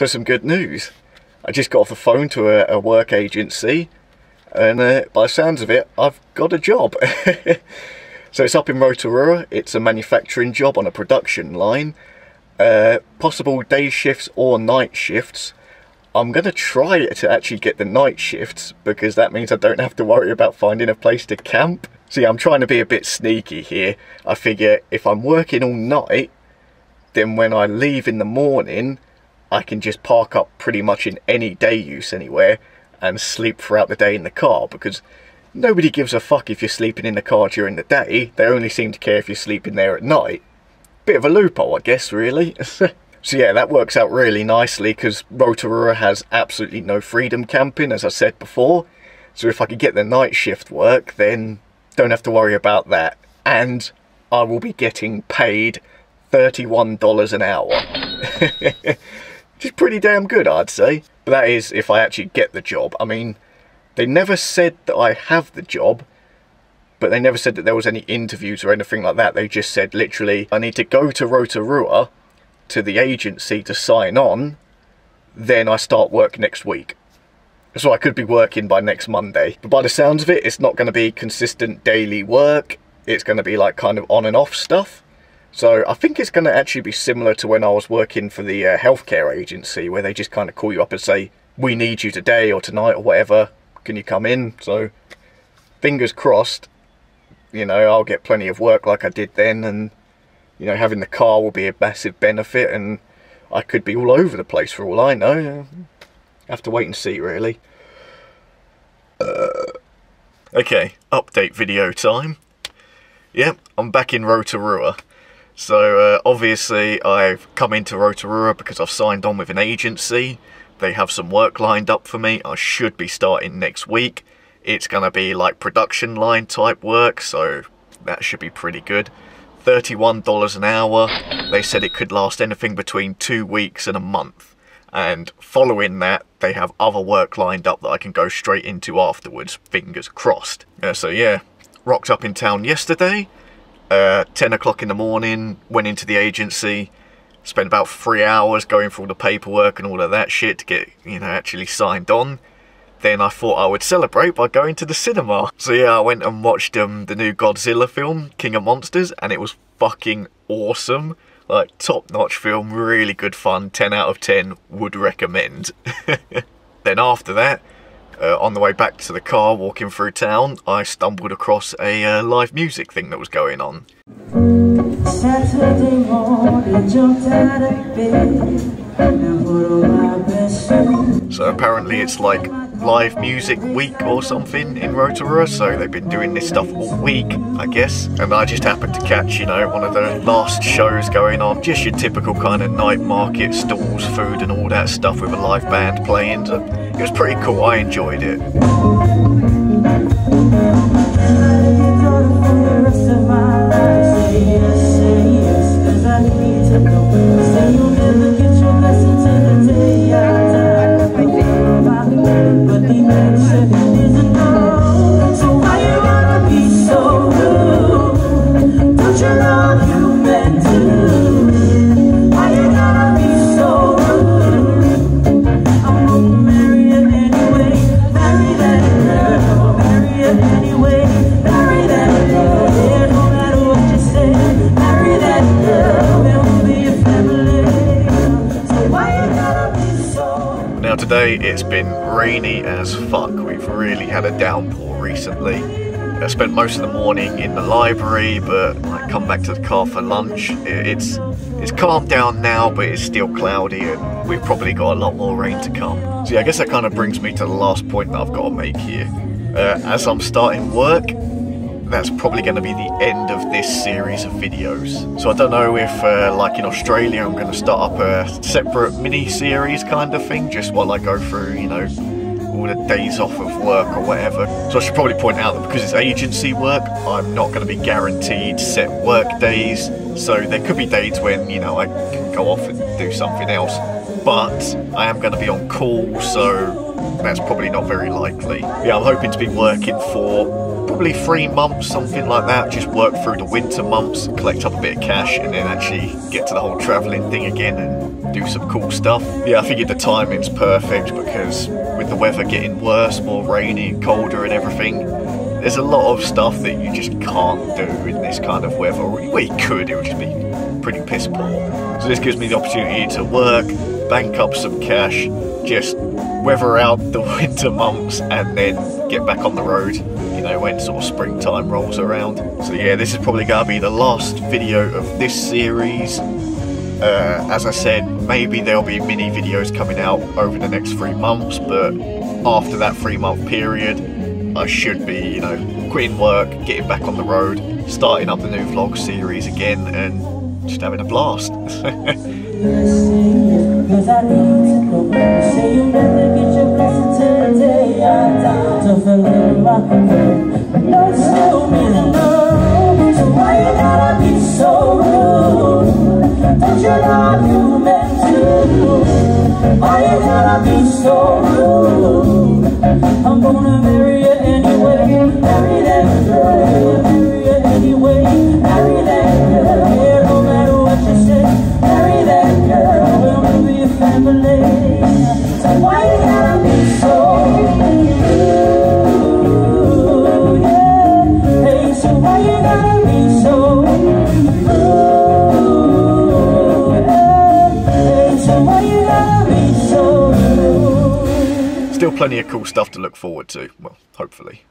So some good news. I just got off the phone to a work agency, and by the sounds of it, I've got a job. So it's up in Rotorua. It's a manufacturing job on a production line. Possible day shifts or night shifts. I'm going to try to actually get the night shifts, because that means I don't have to worry about finding a place to camp. See, I'm trying to be a bit sneaky here. I figure if I'm working all night, then when I leave in the morning, I can just park up pretty much in any day use anywhere and sleep throughout the day in the car, because nobody gives a fuck if you're sleeping in the car during the day. They only seem to care if you're sleeping there at night. Bit of a loophole, I guess, really. So yeah, that works out really nicely, because Rotorua has absolutely no freedom camping, as I said before. So if I could get the night shift work, then don't have to worry about that. And I will be getting paid $31 an hour. Which is pretty damn good, I'd say. But that is if I actually get the job. I mean, they never said that I have the job, but they never said that there was any interviews or anything like that. They just said, literally, I need to go to Rotorua, to the agency, to sign on, then I start work next week. So I could be working by next Monday. But by the sounds of it, it's not going to be consistent daily work. It's going to be like kind of on and off stuff. So I think it's going to actually be similar to when I was working for the healthcare agency, where they just kind of call you up and say, we need you today or tonight or whatever, can you come in? So fingers crossed, you know, I'll get plenty of work like I did then, and, you know, having the car will be a massive benefit, and I could be all over the place for all I know. Have to wait and see, really. Okay, update video time. Yep, I'm back in Rotorua. So obviously I've come into Rotorua because I've signed on with an agency. They have some work lined up for me. I should be starting next week. It's going to be like production line type work, so that should be pretty good. $31 an hour. They said it could last anything between 2 weeks and a month. And following that, they have other work lined up that I can go straight into afterwards. Fingers crossed. So yeah, rocked up in town yesterday. 10 o'clock in the morning, went into the agency, spent about 3 hours going through all the paperwork and all of that shit to get, you know, actually signed on. Then I thought I would celebrate by going to the cinema. So yeah, I went and watched the new Godzilla film, King of Monsters, and it was fucking awesome. Like, top-notch film, really good fun, 10 out of 10, would recommend. Then after that, on the way back to the car, walking through town, I stumbled across a live music thing that was going on. Saturday morning, jumped out of bed. So apparently it's like live music week or something in Rotorua, so they've been doing this stuff all week, I guess. And I just happened to catch, you know, one of the last shows going on. Just your typical kind of night market, stalls, food and all that stuff with a live band playing. So it was pretty cool, I enjoyed it. Now today it's been rainy as fuck. We've really had a downpour recently. I spent most of the morning in the library, but I come back to the car for lunch. It's calmed down now, but it's still cloudy and we've probably got a lot more rain to come. So yeah, I guess that kind of brings me to the last point that I've got to make here. As I'm starting work, that's probably going to be the end of this series of videos. So I don't know if, like in Australia, I'm going to start up a separate mini-series kind of thing, just while I go through, you know, all the days off of work or whatever. So I should probably point out that because it's agency work, I'm not going to be guaranteed set work days. So there could be days when, you know, I can go off and do something else. But I am going to be on call, so that's probably not very likely. Yeah, I'm hoping to be working for probably 3 months, something like that. Just work through the winter months, collect up a bit of cash, and then actually get to the whole travelling thing again and do some cool stuff. Yeah, I figured the timing's perfect because with the weather getting worse, more rainy and colder and everything, there's a lot of stuff that you just can't do in this kind of weather. Well, you could, it would just be pretty piss poor. So this gives me the opportunity to work, bank up some cash, just weather out the winter months and then get back on the road, you know, when sort of springtime rolls around. So yeah, this is probably going to be the last video of this series. As I said, maybe there'll be mini videos coming out over the next 3 months, but after that 3-month period, I should be, you know, quitting work, getting back on the road, starting up the new vlog series again, and just having a blast. I'm gonna marry you anyway, marry that girl, marry you anyway, marry that girl, yeah, no matter what you say, marry that girl, we'll be a family, so why you gotta be so rude, yeah, hey, so why you gotta be so rude, hey, so why you gotta be so rude. Still plenty of cool stuff to look forward to, well, hopefully.